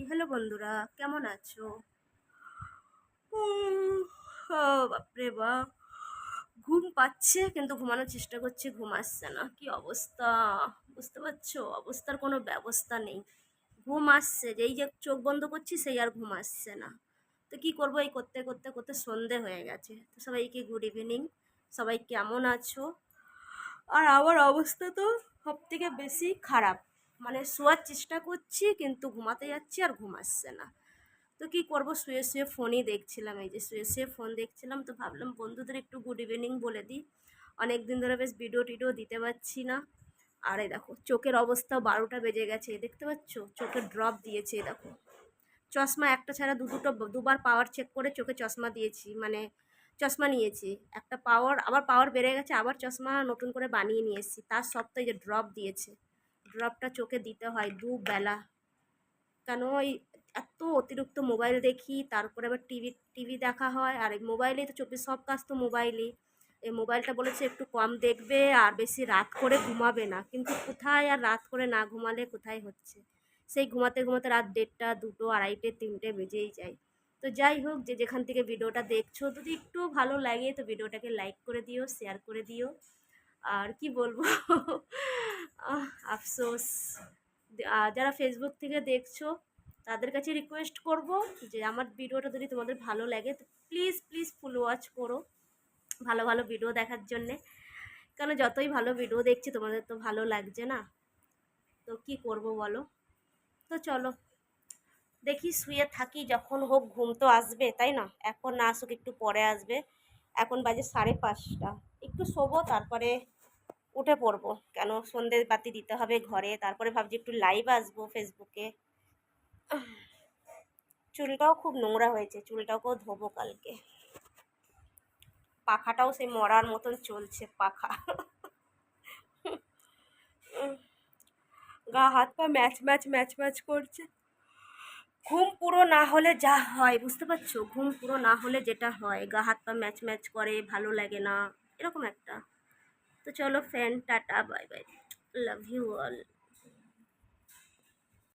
Hello বন্ধুরা, কেমন আছো? বাপরে বাপ, ঘুম পাচ্ছে কিন্তু ঘুমানোর চেষ্টা করছি, ঘুম আসছে না। কি অবস্থা! বুঝতে পারছো, অবস্থার কোনো ব্যবস্থা নেই। ঘুম আসছে, যেই যে চোখ বন্ধ করছি সেই আর ঘুম আসছে না। তো কি করবো, এই করতে করতে করতে সন্ধে হয়ে গেছে। তো সবাইকে গুড ইভিনিং। সবাই কেমন আছো? আর আমার অবস্থা তো সব থেকে বেশি খারাপ। মানে শোয়ার চেষ্টা করছি কিন্তু ঘুমাতে যাচ্ছি আর ঘুম আসছে না। তো কি করব, শুয়ে শুয়ে ফোনই দেখছিলাম। এই যে শুয়ে শুয়ে ফোন দেখছিলাম, তো ভাবলাম বন্ধুদের একটু গুড ইভিনিং বলে দিই। অনেক দিন ধরে বেশ ভিডিও টিডিও দিতে পারছি না। আর এই দেখো চোখের অবস্থা, 12টা বেজে গেছে, দেখতে পাচ্ছ চোখের ড্রপ দিয়েছে। এই দেখো চশমা একটা ছাড়া দুটো, দুবার পাওয়ার চেক করে চোখে চশমা দিয়েছি, মানে চশমা নিয়েছি। একটা পাওয়ার, আবার পাওয়ার বেড়ে গেছে, আবার চশমা নতুন করে বানিয়ে নিয়ে এসেছি। তার সত্ত্বেও যে ড্রপ দিয়েছে, ড্রপটা চোখে দিতে হয় দুবেলা। কেন ওই এত অতিরিক্ত মোবাইল দেখি, তারপরে আবার টিভি টিভি দেখা হয়, আর এই মোবাইলেই তো চব্বিশ, সব কাজ তো মোবাইলেই। এই মোবাইলটা বলেছে একটু কম দেখবে আর বেশি রাত করে ঘুমাবে না, কিন্তু কোথায় আর রাত করে না ঘুমালে কোথায় হচ্ছে। সেই ঘুমাতে ঘুমাতে রাত 1:30, 2, 2:30, 3টে বেজেই যায়। তো যাই হোক, যে যেখান থেকে ভিডিওটা দেখছো, যদি একটু ভালো লাগে তো ভিডিওটাকে লাইক করে দিও, শেয়ার করে দিও। আর কি বলবো আফসোস। যারা ফেসবুক থেকে দেখছো তাদের কাছে রিকোয়েস্ট করব যে আমার ভিডিওটা যদি তোমাদের ভালো লাগে তো প্লিজ প্লিজ ফুল ওয়াচ করো, ভালো ভালো ভিডিও দেখার জন্যে। কেন যতই ভালো ভিডিও দেখছি তোমাদের তো ভালো লাগছে না, তো কি করব বলো। তো চলো দেখি শুয়ে থাকি, যখন হোক ঘুম তো আসবে তাই না? এখন না আসুক, একটু পরে আসবে। এখন বাজে 5:30। একটু শোবো, তারপরে উঠে পড়বো। কেন সন্ধে বাতি দিতে হবে ঘরে, তারপরে ভাবছি একটু লাইভ আসবো ফেসবুকে। চুলটাও খুব নোংরা হয়েছে, চুলটাকেও ধোবো কালকে। পাখাটাও সেই মরার মতন চলছে পাখা। গা হাত পা ম্যাচ ম্যাচ ম্যাচ ম্যাচ করছে। ঘুম পুরো না হলে যা হয় বুঝতে পারছো, ঘুম পুরো না হলে যেটা হয়, গা হাত পা ম্যাচ ম্যাচ করে, ভালো লাগে না, এরকম একটা। তো চলো friend, tata, bye bye, love you all.